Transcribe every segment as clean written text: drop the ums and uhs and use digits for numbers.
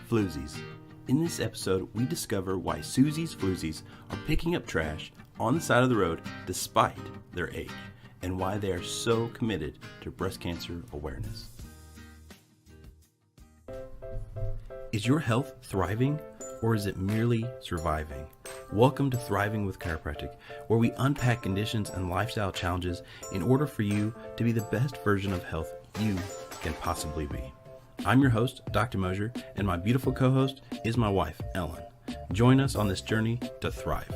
Floozies. In this episode, we discover why Susie's Floozies are picking up trash on the side of the road despite their age, and why they are so committed to breast cancer awareness. Is your health thriving, or is it merely surviving? Welcome to Thriving with Chiropractic, where we unpack conditions and lifestyle challenges in order for you to be the best version of health you can possibly be. I'm your host, Dr. Mosier, and my beautiful co-host is my wife, Ellen. Join us on this journey to thrive.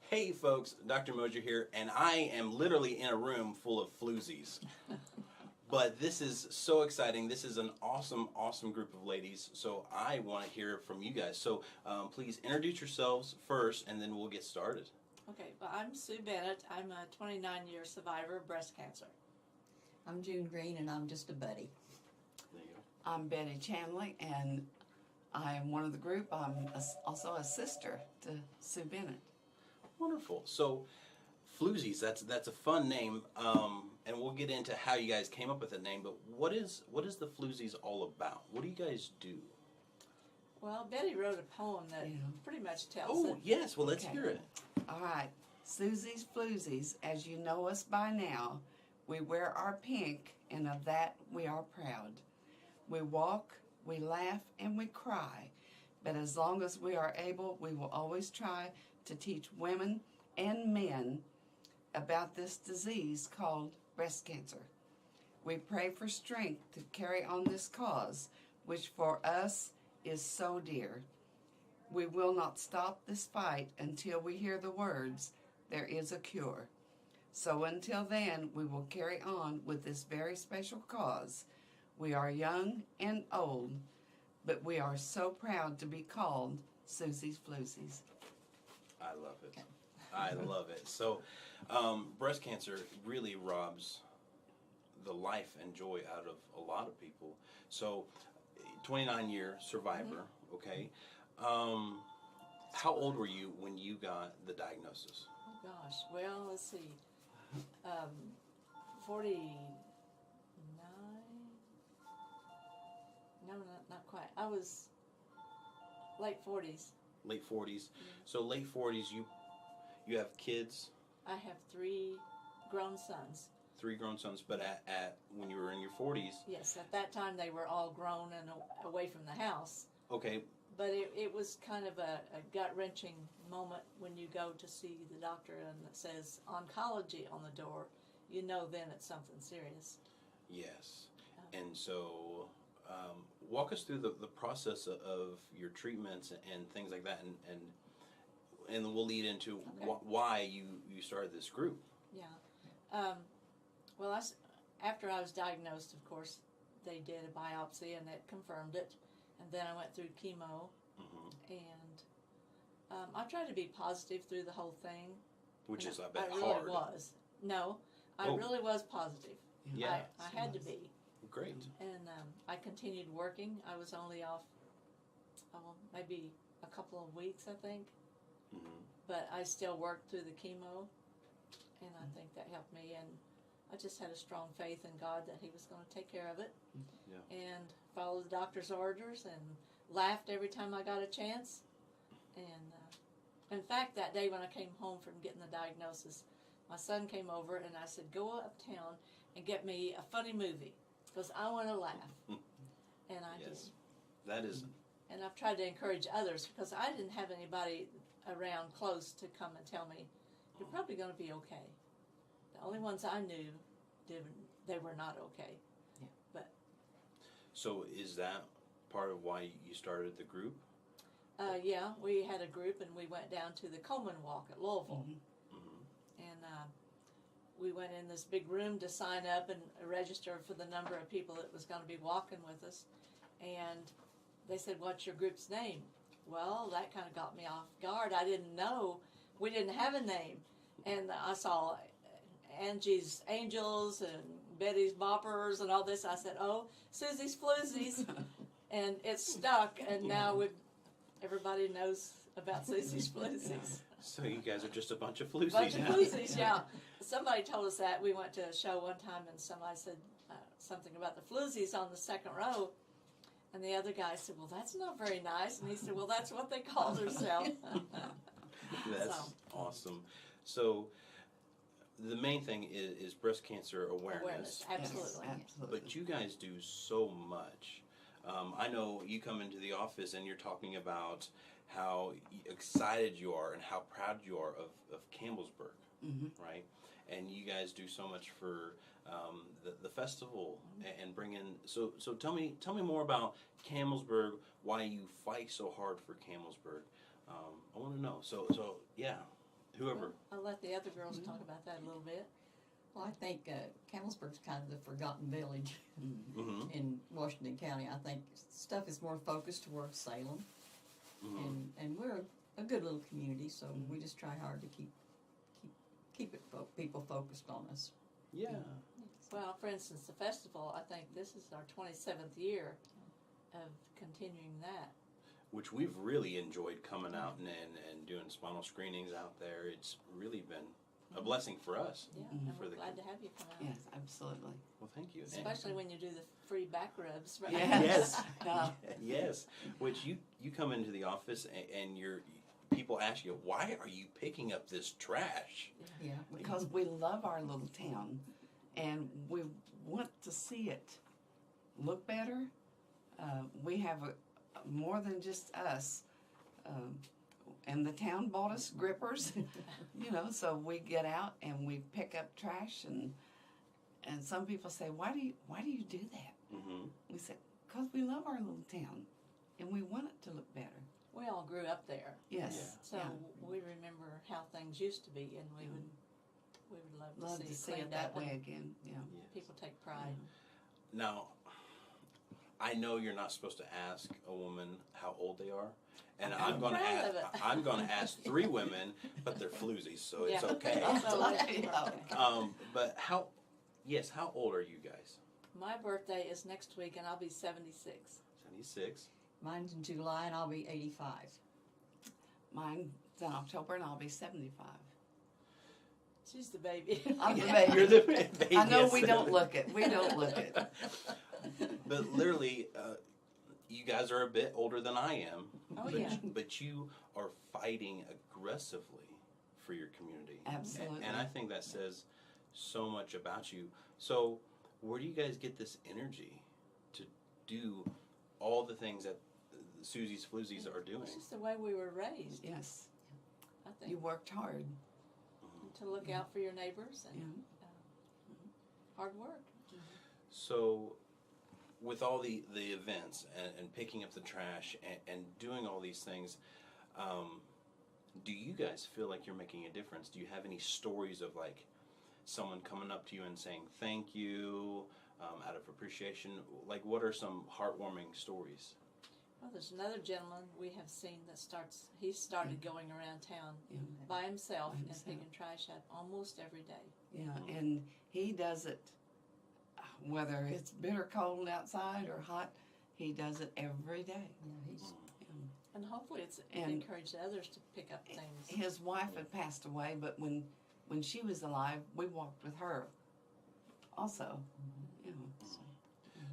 Hey folks, Dr. Mosier here, and I am literally in a room full of Floozies. But this is so exciting. This is an awesome, awesome group of ladies, so I want to hear from you guys. So please introduce yourselves first, and then we'll get started. Okay, well, I'm Sue Bennett. I'm a 29-year survivor of breast cancer. I'm June Green, and I'm just a buddy. There you go. I'm Betty Chamley, and I'm one of the group. I'm also a sister to Sue Bennett. Wonderful. So, Floozies, that's a fun name, and we'll get into how you guys came up with the name. But what is the Floozies all about? What do you guys do? Well, Betty wrote a poem that pretty much tells Oh, it. yes. Well, let's hear it. All right. Susie's Floozies, as you know us by now, we wear our pink, and of that we are proud. We walk, we laugh, and we cry. But as long as we are able, we will always try to teach women and men about this disease called breast cancer. We pray for strength to carry on this cause, which for us is so dear. We will not stop this fight until we hear the words, "There is a cure." So until then, we will carry on with this very special cause. We are young and old, but we are so proud to be called Susie's Floozies. I love it. I love it. So, breast cancer really robs the life and joy out of a lot of people. So, 29-year survivor, okay? How old were you when you got the diagnosis? Oh, gosh. Well, let's see. 49? No, not quite. I was late 40s. Late 40s. So, late 40s, you have kids? I have 3 grown sons. 3 grown sons, but at when you were in your 40s. Yes, at that time they were all grown and away from the house. Okay. But it was kind of a gut-wrenching moment when you go to see the doctor and it says oncology on the door. You know then it's something serious. Yes. And so walk us through the process of your treatments and things like that, and then we'll lead into why you started this group. Yeah. Well, after I was diagnosed, of course, they did a biopsy and it confirmed it. And then I went through chemo, and I tried to be positive through the whole thing. Which is, I bet, really hard. Was. No, I really was positive. Yeah. I had to be. Great. And I continued working. I was only off, maybe a couple of weeks, I think. But I still worked through the chemo, and I think that helped me. And I just had a strong faith in God that He was going to take care of it. Yeah. And followed the doctor's orders and laughed every time I got a chance. And in fact, that day when I came home from getting the diagnosis, my son came over and I said, "Go uptown and get me a funny movie because I want to laugh." And that is. And I've tried to encourage others because I didn't have anybody around close to come and tell me, "You're probably going to be okay." The only ones I knew they were not okay. Yeah. But So is that part of why you started the group? yeah, we had a group and we went down to the Coleman Walk at Louisville. And we went in this big room to sign up and register for the number of people that was going to be walking with us. And they said, "What's your group's name?" Well, that kind of got me off guard. I didn't know. We didn't have a name. And I saw Angie's Angels and Betty's Boppers and all this. I said, "Oh, Susie's Floozies." And it stuck, and now everybody knows about Susie's Floozies. So you guys are just a bunch of Floozies. Bunch of Floozies, yeah. Somebody told us that. We went to a show one time, and somebody said something about the Floozies on the second row. And the other guy said, well, that's not very nice. And he said, well, that's what they call themselves. That's awesome. So the main thing is breast cancer awareness. Absolutely. Yes, absolutely. But you guys do so much. I know you come into the office and you're talking about how excited you are and how proud you are of Campbellsburg, right? And you guys do so much for the festival and bring in. So tell me more about Campbellsburg. Why you fight so hard for Campbellsburg? I want to know. So yeah, whoever. I'll let the other girls talk about that a little bit. Well, I think Campbellsburg's kind of the forgotten village Mm-hmm. in Washington County. I think stuff is more focused towards Salem, and we're a good little community, so we just try hard to keep people focused on us. Yeah. Well, for instance, the festival, I think this is our 27th year of continuing that. Which we've really enjoyed coming out and doing spinal screenings out there. It's really been a blessing for us. Yeah, and we're glad to have you come out. Yes, absolutely. Well, thank you. Especially when you do the free back rubs, right? Yes. Yes. Yes. Which you come into the office and people ask you, why are you picking up this trash? Yeah, Because we love our little town, and we want to see it look better. We have more than just us. And the town bought us grippers, so we get out and we pick up trash, and some people say, why do you do that? Mm-hmm. We said, because we love our little town, and we want it to look better. We all grew up there. Yes. So we remember how things used to be, and we would love to see it cleaned that up way and again. Yeah. people take pride. Now, I know you're not supposed to ask a woman how old they are, and I'm going to proud ask. of it. I'm going to ask 3 women, but they're floozies, so it's Yeah. okay. So Yeah. But how old are you guys? my birthday is next week, and I'll be 76. 76. mine's in July, and I'll be 85. Mine's in October, and I'll be 75. She's the baby. I'm the baby. You're the baby. I know yes. we don't look it. We don't look it. But literally, you guys are a bit older than I am. Oh, but, yeah. But you are fighting aggressively for your community. Absolutely. And I think that says so much about you. So, where do you guys get this energy to do all the things that Susie's Floozies are doing? It's just the way we were raised, Yes. I think. You worked hard. To look out for your neighbors and Yeah. hard work. So, with all the events and picking up the trash and doing all these things, do you guys feel like you're making a difference? Do you have any stories of like someone coming up to you and saying thank you out of appreciation? Like, what are some heartwarming stories? Well, there's another gentleman we have seen that he started going around town by himself and picking trash up almost every day. Yeah, and he does it, whether it's bitter cold outside or hot, he does it every day. Yeah, he's And hopefully it And- encouraged others to pick up things. His wife had passed away, but when she was alive, we walked with her also. You know,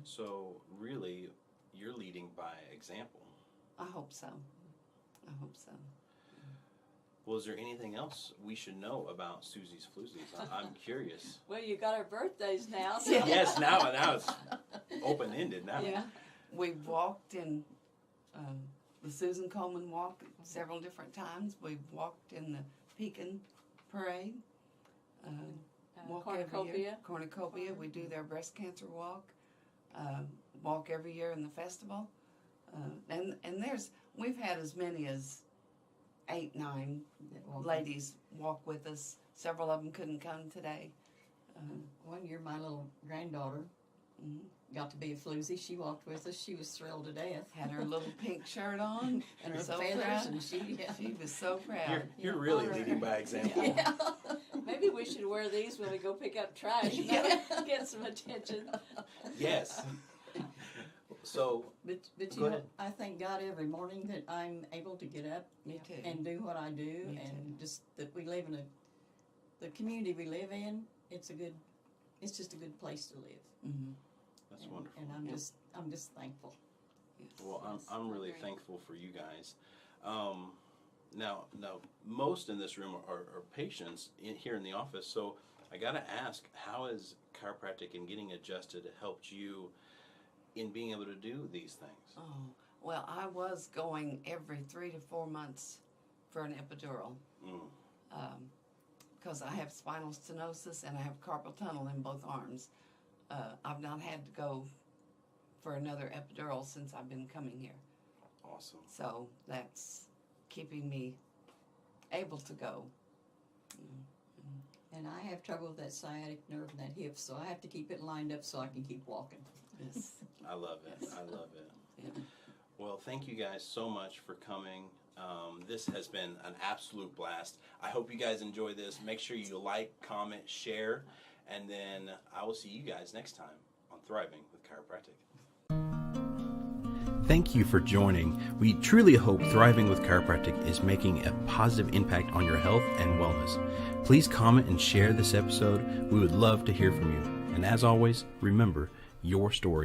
So, really, you're leading by example. I hope so. I hope so. Well, is there anything else we should know about Susie's Floozies? I'm curious. Well, you got our birthdays now. So. Yes, now it's open-ended now. Yeah, we've walked in the Susan Coleman Walk several different times. We've walked in the Pekin Parade. Walk every year. Cornucopia. We do their breast cancer walk. Walk every year in the festival. And we've had as many as 8, 9 ladies walk with us. Several of them couldn't come today. One year, my little granddaughter got to be a floozy. She walked with us. She was thrilled to death. Had her little pink shirt on. And her so feathers, proud. and she was so proud. You're really leading by example. yeah. Maybe we should wear these when we go pick up trash. Get some attention. Yes. So, But Go you know, ahead. I thank God every morning that I'm able to get up Me too. and do what I do, Me and just that we live in the community we live in. It's just a good place to live. Mm-hmm. that's wonderful. And I'm just thankful. Well, Yes. I'm really Great. thankful for you guys. Now, most in this room are patients here in the office. So I got to ask, how has chiropractic and getting adjusted helped you in being able to do these things? Oh, well, I was going every 3 to 4 months for an epidural because I have spinal stenosis and I have carpal tunnel in both arms. I've not had to go for another epidural since I've been coming here. Awesome. So that's keeping me able to go. And I have trouble with that sciatic nerve and that hip, so I have to keep it lined up so I can keep walking. Yes. I love it. I love it. Yeah. Well, thank you guys so much for coming. This has been an absolute blast. I hope you guys enjoy this. Make sure you like, comment, share, and then I will see you guys next time on Thriving with Chiropractic. Thank you for joining. We truly hope Thriving with Chiropractic is making a positive impact on your health and wellness. Please comment and share this episode. We would love to hear from you. And as always, remember, your story